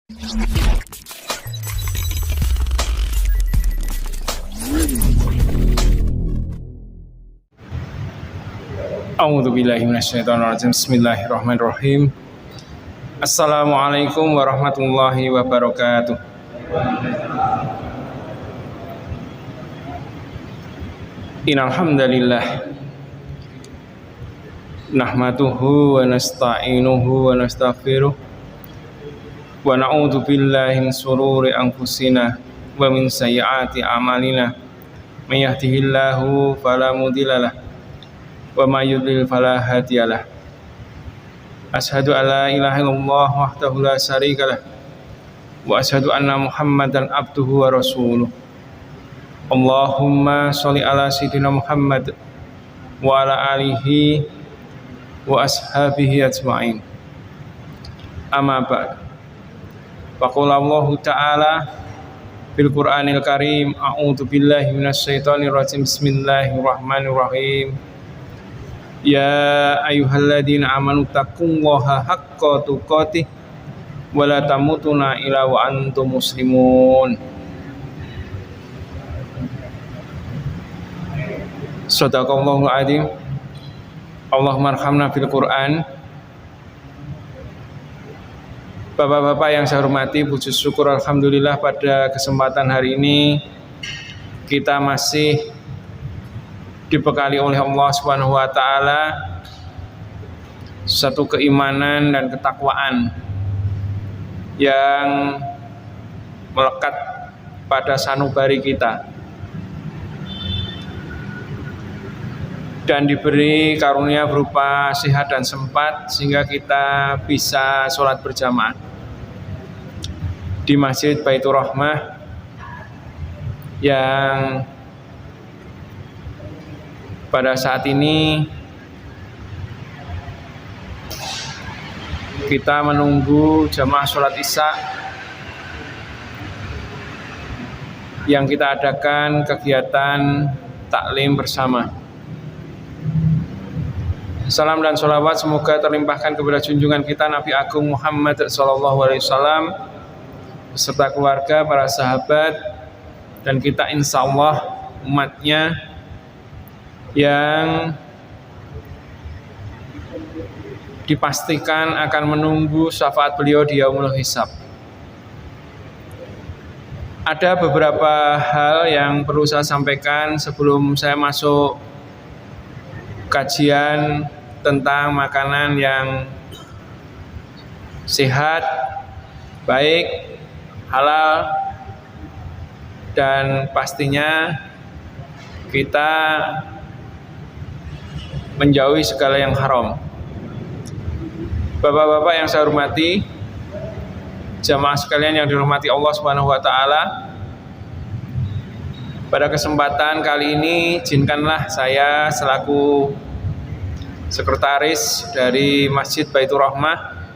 A'udzubillahi minasyaitonirrajim. Bismillahirrahmanirrahim. Assalamualaikum warahmatullahi wabarakatuh. Innal hamdalillah nahmaduhu wa nasta'inuhu wa nastaghfiruh wa na'udzu billahi min shururi anfusina wa min sayyiati a'malina. May yahdihillahu fala mudhillalah wa may yudlil fala hadiyalah. Asyhadu an la ilaha illallah wahdahu la syarikalah wa asyhadu anna Muhammadan abduhu wa rasuluh. Allahumma sholli ala sayyidina Muhammad wa ala alihi wa ashabihi ajma'in. Amma ba'd. Faqala Allahu ta'ala fil Qur'anil Karim, a'udzu billahi minasyaitonir rajim. Bismillahirrahmanirrahim. Ya ayyuhalladzina amanu taqullaha haqqa tuqatih wa la tamutunna illa wa antum muslimun. Shadaqallahul adzim. Allahumma arhamna fil Qur'an. Bapak-bapak yang saya hormati, puji syukur alhamdulillah pada kesempatan hari ini kita masih dibekali oleh Allah Subhanahu wa taala satu keimanan dan ketakwaan yang melekat pada sanubari kita, dan diberi karunia berupa sehat dan sempat sehingga kita bisa sholat berjamaah di Masjid Baitur Rahmah yang pada saat ini kita menunggu jamaah sholat isya yang kita adakan kegiatan taklim bersama. Salam dan sholawat semoga terlimpahkan kepada junjungan kita Nabi Agung Muhammad SAW beserta keluarga, para sahabat, dan kita insya Allah umatnya yang dipastikan akan menunggu syafaat beliau di yaumul hisab. Ada beberapa hal yang perlu saya sampaikan sebelum saya masuk kajian tentang makanan yang sehat, baik, halal, dan pastinya kita menjauhi segala yang haram. Bapak-bapak yang saya hormati, jamaah sekalian yang dirahmati Allah Subhanahu wa taala, pada kesempatan kali ini izinkanlah saya selaku sekretaris dari Masjid Baitur Rahmah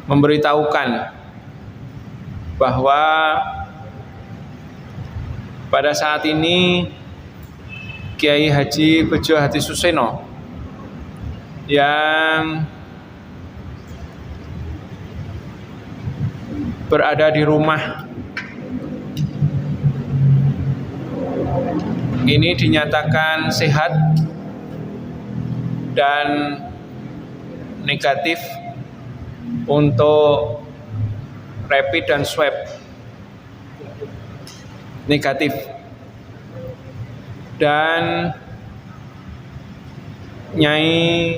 memberitahukan bahwa pada saat ini Kiai Haji Bejo Hadi Suseno yang berada di rumah ini dinyatakan sehat dan negatif untuk rapid dan swab negatif, dan Nyai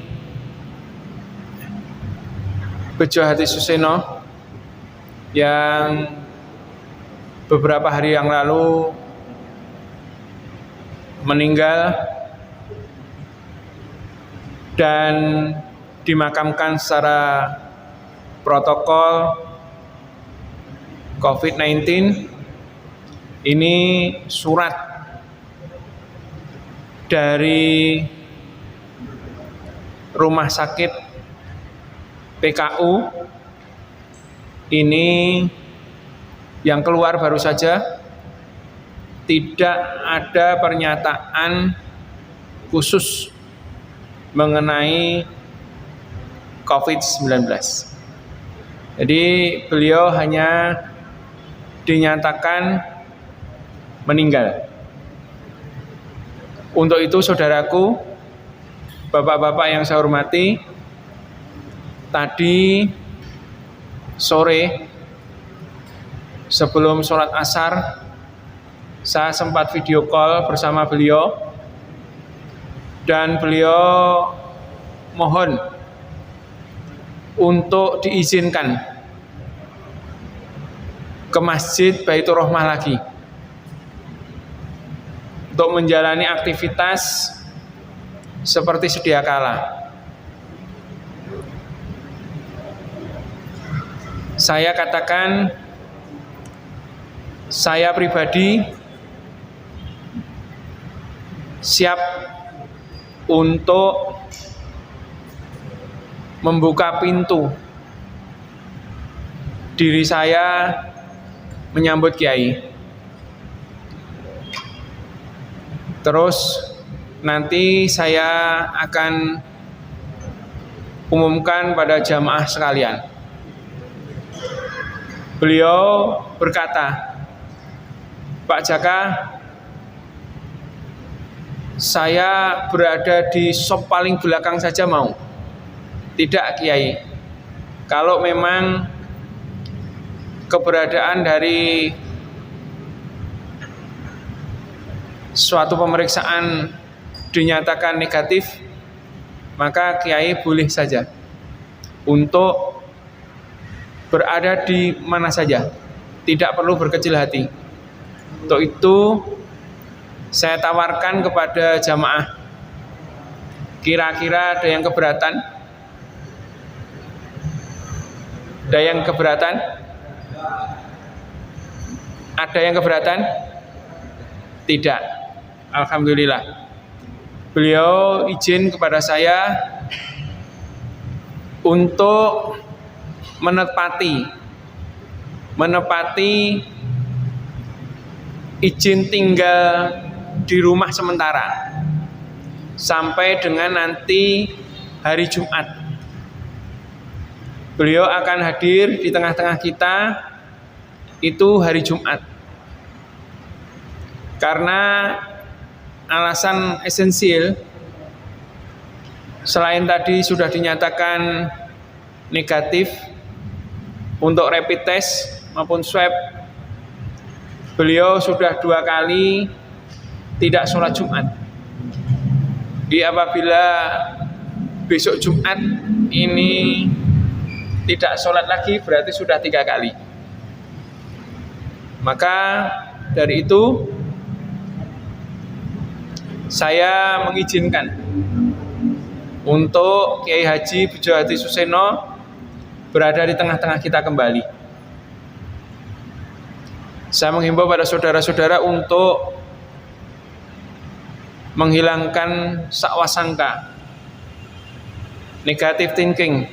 Bejo Hadi Suseno yang beberapa hari yang lalu meninggal dan dimakamkan secara protokol COVID-19. Ini surat dari rumah sakit PKU ini yang keluar baru saja, tidak ada pernyataan khusus mengenai COVID-19. Jadi beliau hanya dinyatakan meninggal. Untuk itu saudaraku, bapak-bapak yang saya hormati, tadi sore sebelum sholat asar saya sempat video call bersama beliau, dan beliau mohon untuk diizinkan ke Masjid Baitur Rahmah lagi untuk menjalani aktivitas seperti sedia kala. Saya katakan, saya pribadi siap untuk membuka pintu diri saya menyambut Kiai. Terus nanti saya akan umumkan pada jamaah sekalian. Beliau berkata, Pak Jaka, saya berada di sop paling belakang saja mau. Tidak Kiai, kalau memang keberadaan dari suatu pemeriksaan dinyatakan negatif, maka Kiai boleh saja untuk berada di mana saja, tidak perlu berkecil hati. Untuk itu saya tawarkan kepada jamaah, kira-kira ada yang keberatan? Ada yang keberatan? Ada yang keberatan? Tidak. Alhamdulillah. Beliau izin kepada saya untuk menepati izin tinggal di rumah sementara sampai dengan nanti hari Jumat. Beliau akan hadir di tengah-tengah kita itu hari Jumat, karena alasan esensial selain tadi sudah dinyatakan negatif untuk rapid test maupun swab, beliau sudah 2 kali tidak sholat Jumat. Jadi apabila besok Jumat ini tidak sholat lagi, berarti sudah 3 kali. Maka dari itu saya mengizinkan untuk Kiai Haji Bejo Hadi Suseno berada di tengah-tengah kita kembali. Saya menghimbau pada saudara-saudara untuk menghilangkan sakwasangka, negative thinking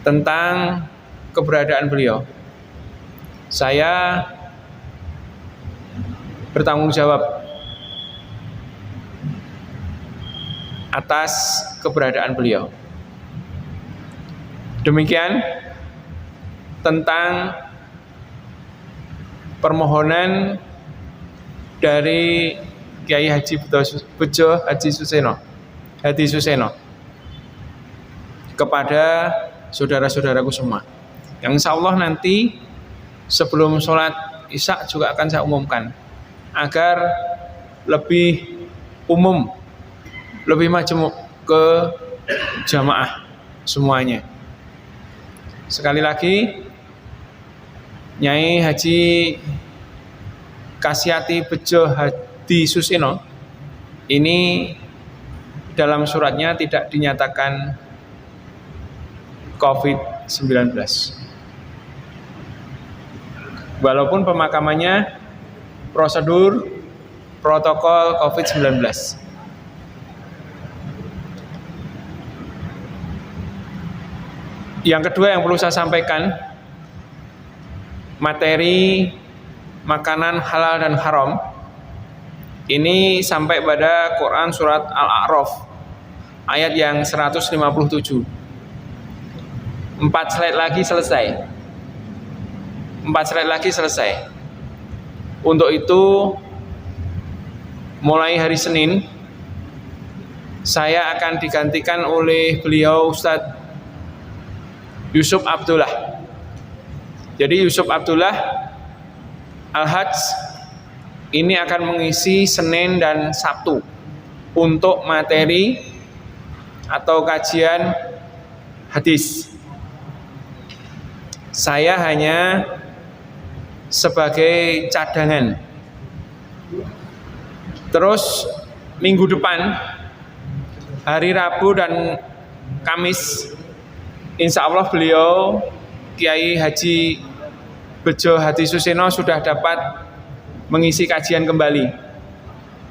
tentang keberadaan beliau. Saya bertanggung jawab atas keberadaan beliau. Demikian tentang permohonan dari Kiai Haji Bejo Hadi Suseno kepada saudara-saudaraku semua. Yang insya Allah nanti sebelum sholat Isya juga akan saya umumkan, agar lebih umum, lebih majemuk ke jamaah semuanya. Sekali lagi, Nyai Haji Kasyati Bejo Hadi Suseno ini dalam suratnya tidak dinyatakan COVID-19. Walaupun pemakamannya prosedur protokol COVID-19. Yang kedua yang perlu saya sampaikan, materi makanan halal dan haram ini sampai pada Quran surat Al-A'raf ayat yang 157. 4 slide lagi selesai. 4 slide lagi selesai. Untuk itu, mulai hari Senin saya akan digantikan oleh beliau Ustadz Yusuf Abdullah. Jadi Yusuf Abdullah Al-Hajj ini akan mengisi Senin dan Sabtu untuk materi atau kajian hadis. Saya hanya sebagai cadangan. Terus minggu depan, hari Rabu dan Kamis, insya Allah beliau Kiai Haji Bejo Hati Suseno sudah dapat mengisi kajian kembali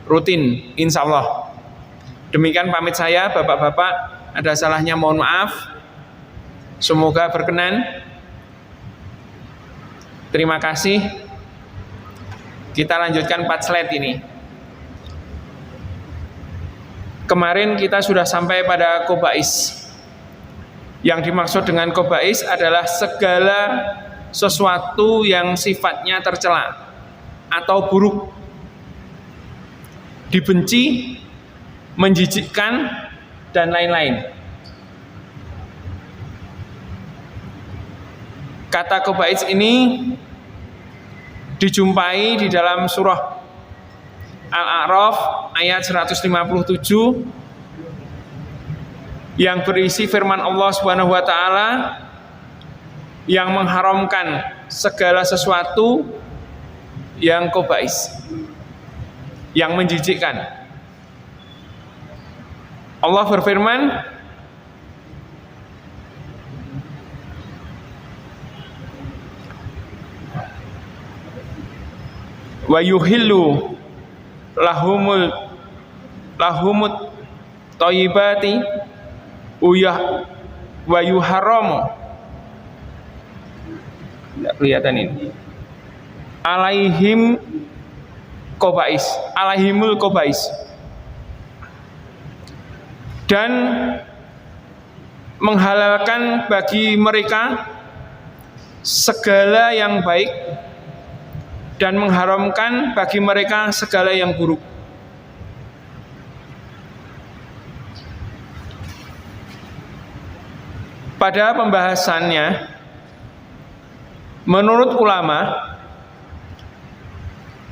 rutin, insya Allah. Demikian pamit saya, bapak-bapak. Ada salahnya mohon maaf. Semoga berkenan. Terima kasih. Kita lanjutkan 4 slide ini. Kemarin kita sudah sampai pada Qobais. Yang dimaksud dengan Qobais adalah segala sesuatu yang sifatnya tercela atau buruk, dibenci, menjijikkan, dan lain-lain. Kata Qobais ini dijumpai di dalam surah Al-A'raf ayat 157 yang berisi firman Allah Subhanahu wa taala yang mengharamkan segala sesuatu yang Qobais, yang menjijikkan. Allah berfirman, wa yuhillu lahumut thayyibati wa yuharramu. Tidak kelihatan ini. Alaihimul Qobais. Dan menghalalkan bagi mereka segala yang baik dan mengharamkan bagi mereka segala yang buruk. Pada pembahasannya, menurut ulama,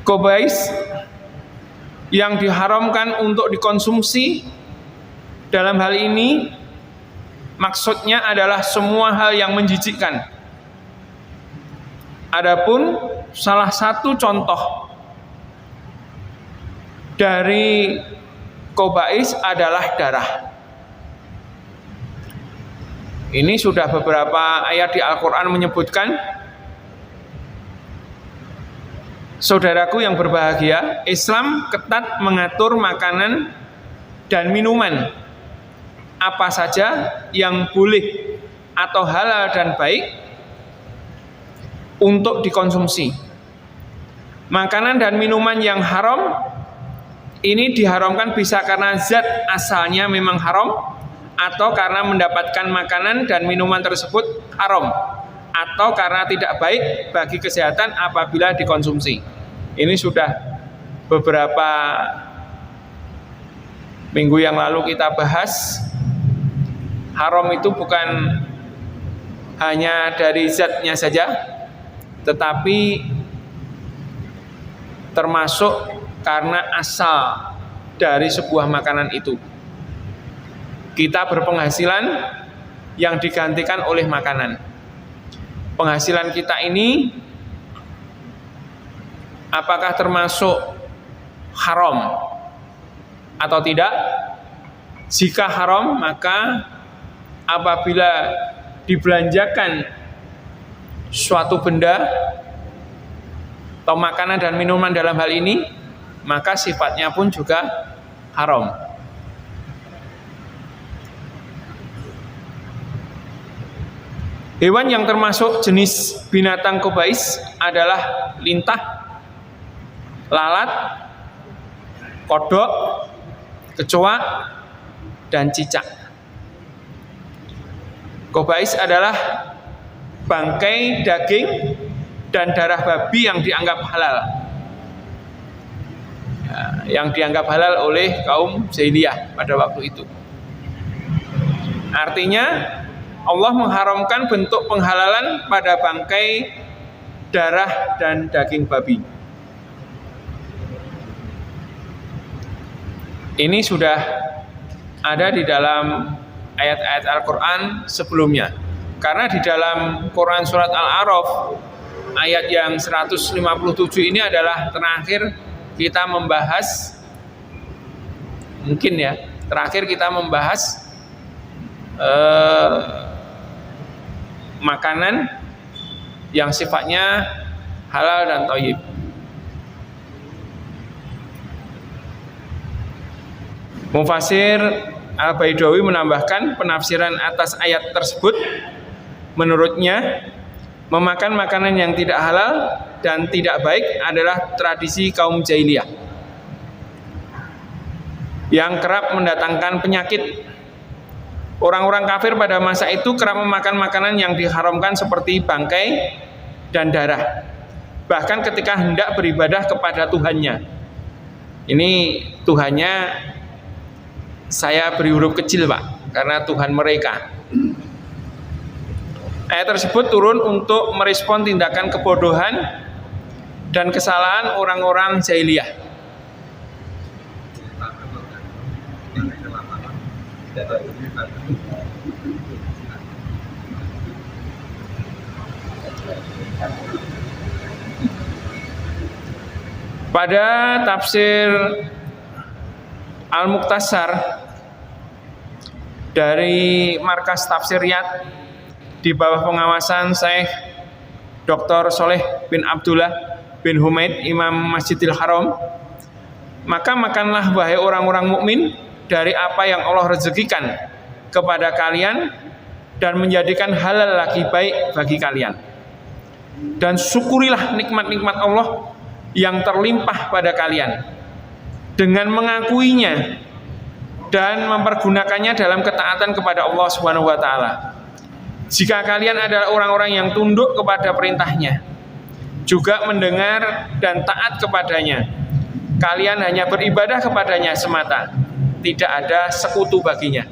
Qobais yang diharamkan untuk dikonsumsi dalam hal ini maksudnya adalah semua hal yang menjijikkan. Adapun salah satu contoh dari Qobais adalah darah. Ini sudah beberapa ayat di Al-Quran menyebutkan. Saudaraku yang berbahagia, Islam ketat mengatur makanan dan minuman apa saja yang boleh atau halal dan baik untuk dikonsumsi. Makanan dan minuman yang haram ini diharamkan bisa karena zat asalnya memang haram, atau karena mendapatkan makanan dan minuman tersebut haram, atau karena tidak baik bagi kesehatan apabila dikonsumsi. Ini sudah beberapa minggu yang lalu kita bahas. Haram itu bukan hanya dari zatnya saja, tetapi termasuk karena asal dari sebuah makanan itu. Kita berpenghasilan yang digantikan oleh makanan. Penghasilan kita ini apakah termasuk haram atau tidak? Jika haram, maka apabila dibelanjakan suatu benda atau makanan dan minuman dalam hal ini, maka sifatnya pun juga haram. Hewan yang termasuk jenis binatang Qobais adalah lintah, lalat, kodok, kecoa, dan cicak. Khaba'is adalah bangkai, daging, dan darah babi yang dianggap halal. Yang dianggap halal oleh kaum jahiliyah pada waktu itu. Artinya Allah mengharamkan bentuk penghalalan pada bangkai, darah, dan daging babi. Ini sudah ada di dalam ayat-ayat Al-Quran sebelumnya. Karena di dalam Quran surat Al-A'raf ayat yang 157 ini adalah terakhir kita membahas, mungkin ya, terakhir kita membahas makanan yang sifatnya halal dan thayyib. Mufasir Al-Baidawi menambahkan penafsiran atas ayat tersebut. Menurutnya, memakan makanan yang tidak halal dan tidak baik adalah tradisi kaum jahiliyah yang kerap mendatangkan penyakit. Orang-orang kafir pada masa itu kerap memakan makanan yang diharamkan seperti bangkai dan darah, bahkan ketika hendak beribadah kepada Tuhannya. Ini Tuhannya saya beri huruf kecil, Pak, karena Tuhan mereka. Ayat tersebut turun untuk merespon tindakan kebodohan dan kesalahan orang-orang jahiliyah. Pada tafsir Al-Mukhtasar dari Markas Tafsir Riyadh di bawah pengawasan Syekh Dr. Soleh bin Abdullah bin Humaid, Imam Masjidil Haram, maka makanlah wahai orang-orang mukmin dari apa yang Allah rezekikan kepada kalian dan menjadikan halal lagi baik bagi kalian, dan syukurilah nikmat-nikmat Allah yang terlimpah pada kalian dengan mengakuinya dan mempergunakannya dalam ketaatan kepada Allah Subhanahu wa taala. Jika kalian adalah orang-orang yang tunduk kepada perintahnya, juga mendengar dan taat kepadanya, kalian hanya beribadah kepadanya semata, tidak ada sekutu baginya.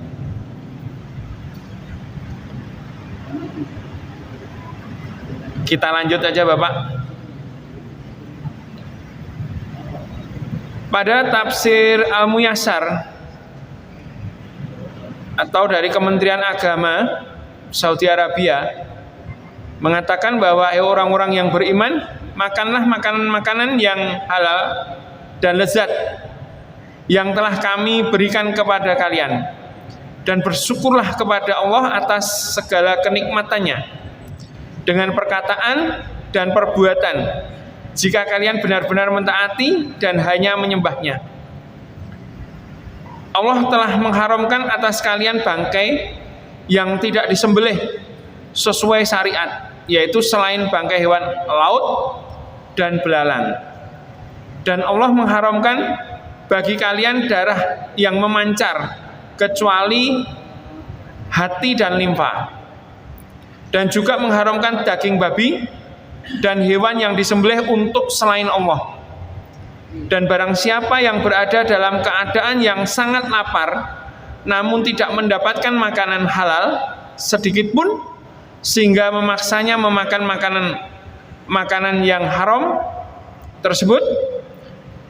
Kita lanjut aja, Bapak. Pada tafsir Al-Muyassar atau dari Kementerian Agama Saudi Arabia mengatakan bahwa orang-orang yang beriman, makanlah makanan-makanan yang halal dan lezat yang telah kami berikan kepada kalian, dan bersyukurlah kepada Allah atas segala kenikmatannya dengan perkataan dan perbuatan, jika kalian benar-benar mentaati dan hanya menyembahnya. Allah telah mengharamkan atas kalian bangkai yang tidak disembelih sesuai syariat, yaitu selain bangkai hewan laut dan belalang. Dan Allah mengharamkan bagi kalian darah yang memancar kecuali hati dan limfa, dan juga mengharamkan daging babi dan hewan yang disembelih untuk selain Allah. Dan barang siapa yang berada dalam keadaan yang sangat lapar namun tidak mendapatkan makanan halal sedikit pun, sehingga memaksanya memakan makanan yang haram tersebut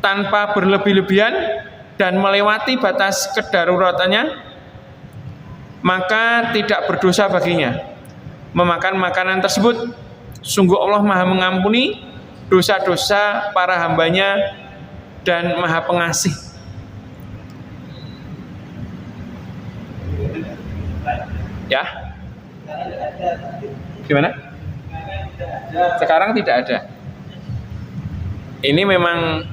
tanpa berlebih-lebihan dan melewati batas kedaruratannya, maka tidak berdosa baginya memakan makanan tersebut. Sungguh Allah Maha mengampuni dosa-dosa para hambanya dan Maha Pengasih. Ya, gimana? Sekarang tidak ada. Ini memang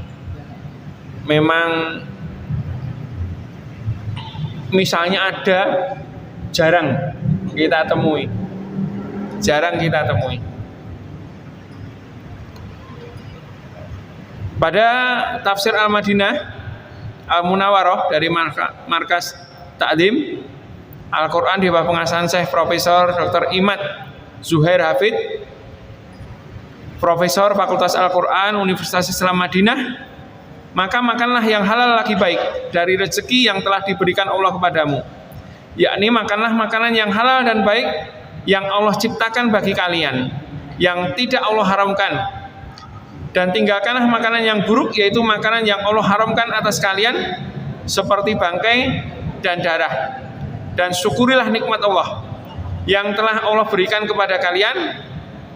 misalnya ada, jarang kita temui. Pada tafsir Al-Madinah Al-Munawwarah dari Markas Ta'lim Al-Quran di bawah pengasahan Syekh Profesor Dr. Imad Zuhair Hafid, Profesor Fakultas Al-Quran Universitas Islam Madinah, maka makanlah yang halal lagi baik dari rezeki yang telah diberikan Allah kepadamu, yakni makanlah makanan yang halal dan baik yang Allah ciptakan bagi kalian, yang tidak Allah haramkan, dan tinggalkanlah makanan yang buruk, yaitu makanan yang Allah haramkan atas kalian, seperti bangkai dan darah. Dan syukurilah nikmat Allah yang telah Allah berikan kepada kalian,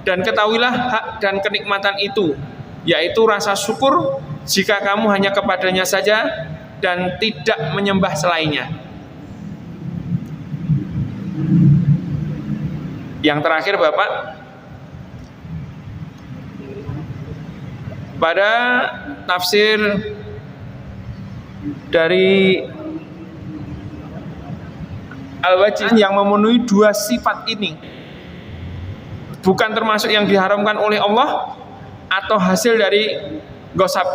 dan ketahuilah hak dan kenikmatan itu, yaitu rasa syukur jika kamu hanya kepadanya saja dan tidak menyembah selainnya. Yang terakhir Bapak, pada tafsir dari Al-Wajih yang memenuhi dua sifat ini bukan termasuk yang diharamkan oleh Allah atau hasil dari gosap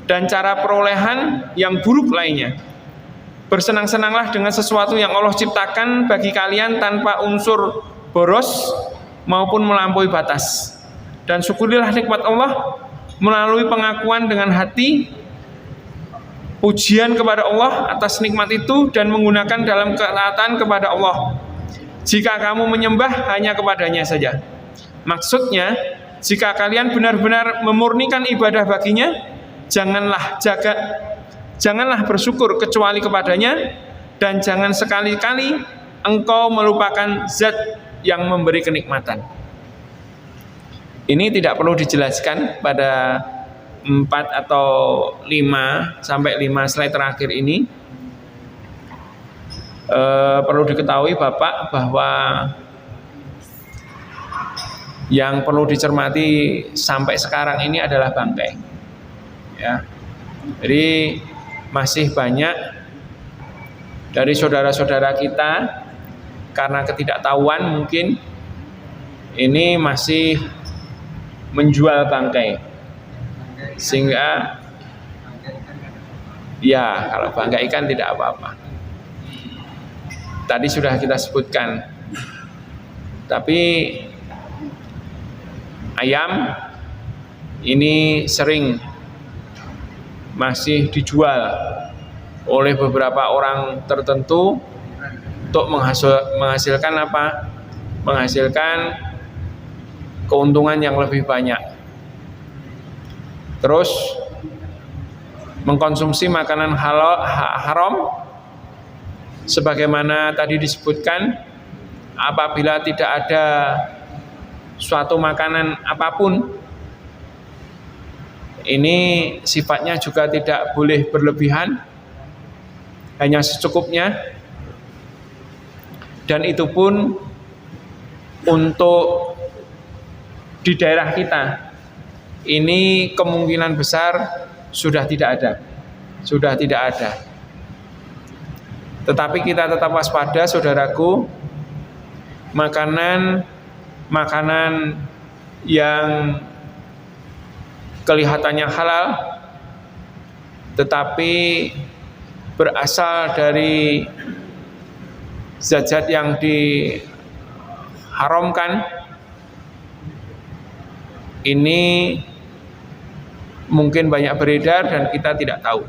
dan cara perolehan yang buruk lainnya. Bersenang-senanglah dengan sesuatu yang Allah ciptakan bagi kalian tanpa unsur boros maupun melampaui batas, dan syukurilah nikmat Allah melalui pengakuan dengan hati, pujian kepada Allah atas nikmat itu, dan menggunakan dalam ketaatan kepada Allah jika kamu menyembah hanya kepadanya saja. Maksudnya, jika kalian benar-benar memurnikan ibadah baginya, janganlah bersyukur kecuali kepadanya, dan jangan sekali-kali engkau melupakan zat yang memberi kenikmatan. Ini tidak perlu dijelaskan pada 4 atau 5 sampai 5 slide terakhir ini. Perlu diketahui Bapak bahwa yang perlu dicermati sampai sekarang ini adalah bangkai, ya. Jadi masih banyak dari saudara-saudara kita karena ketidaktahuan mungkin ini masih menjual bangkai, sehingga ya kalau bangkai ikan tidak apa-apa, tadi sudah kita sebutkan. Tapi ayam ini sering masih dijual oleh beberapa orang tertentu untuk menghasilkan apa? Menghasilkan keuntungan yang lebih banyak. Terus mengkonsumsi makanan halal haram, sebagaimana tadi disebutkan, apabila tidak ada suatu makanan apapun, ini sifatnya juga tidak boleh berlebihan, hanya secukupnya, dan itu pun untuk di daerah kita ini kemungkinan besar sudah tidak ada. Tetapi kita tetap waspada, saudaraku. Makanan yang kelihatannya halal tetapi berasal dari zat-zat yang diharamkan, ini mungkin banyak beredar dan kita tidak tahu.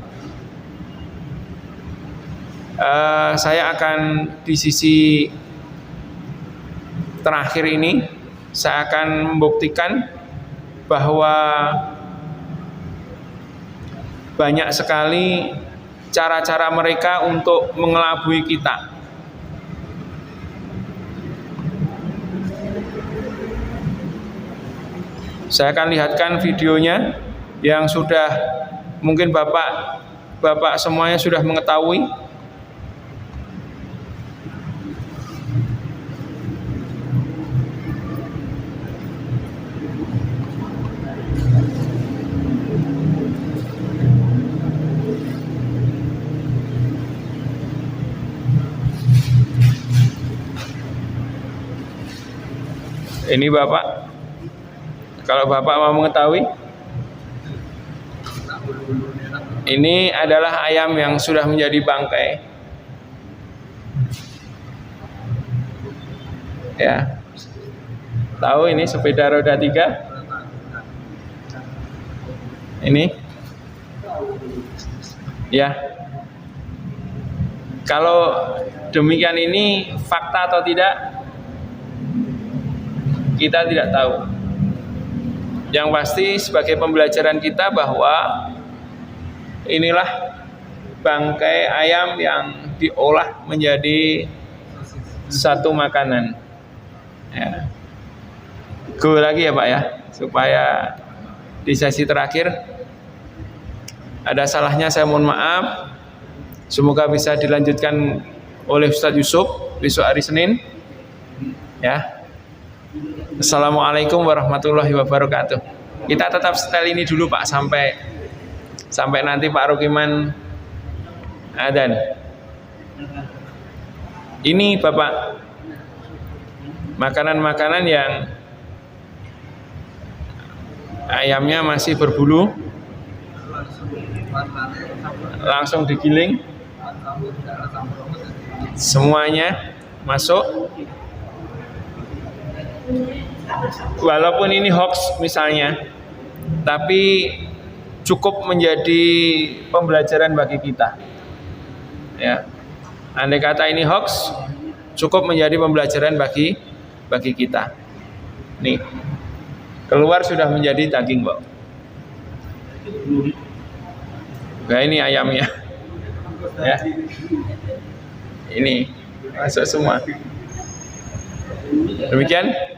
Saya akan di sisi terakhir ini, saya akan membuktikan bahwa banyak sekali cara-cara mereka untuk mengelabui kita. Saya akan lihatkan videonya yang sudah mungkin Bapak semuanya sudah mengetahui. Ini Bapak, kalau Bapak mau mengetahui, ini adalah ayam yang sudah menjadi bangkai. Ya. Tahu ini sepeda roda 3? Ini? Ya. Kalau demikian ini fakta atau tidak? Kita tidak tahu. Yang pasti sebagai pembelajaran kita bahwa inilah bangkai ayam yang diolah menjadi satu makanan. Ya. Go lagi ya Pak ya, supaya di sesi terakhir ada salahnya saya mohon maaf. Semoga bisa dilanjutkan oleh Ustadz Yusuf besok hari Senin. Ya. Assalamualaikum warahmatullahi wabarakatuh. Kita tetap setel ini dulu Pak sampai nanti Pak Rukiman adzan. Ini Bapak makanan-makanan yang ayamnya masih berbulu, langsung digiling, semuanya masuk. Walaupun ini hoax misalnya, tapi cukup menjadi pembelajaran bagi kita. Ya, andai kata ini hoax, cukup menjadi pembelajaran bagi kita. Nih, keluar sudah menjadi daging, Pak. Nah, ini ayamnya. Ya. Ini masuk semua. Demikian.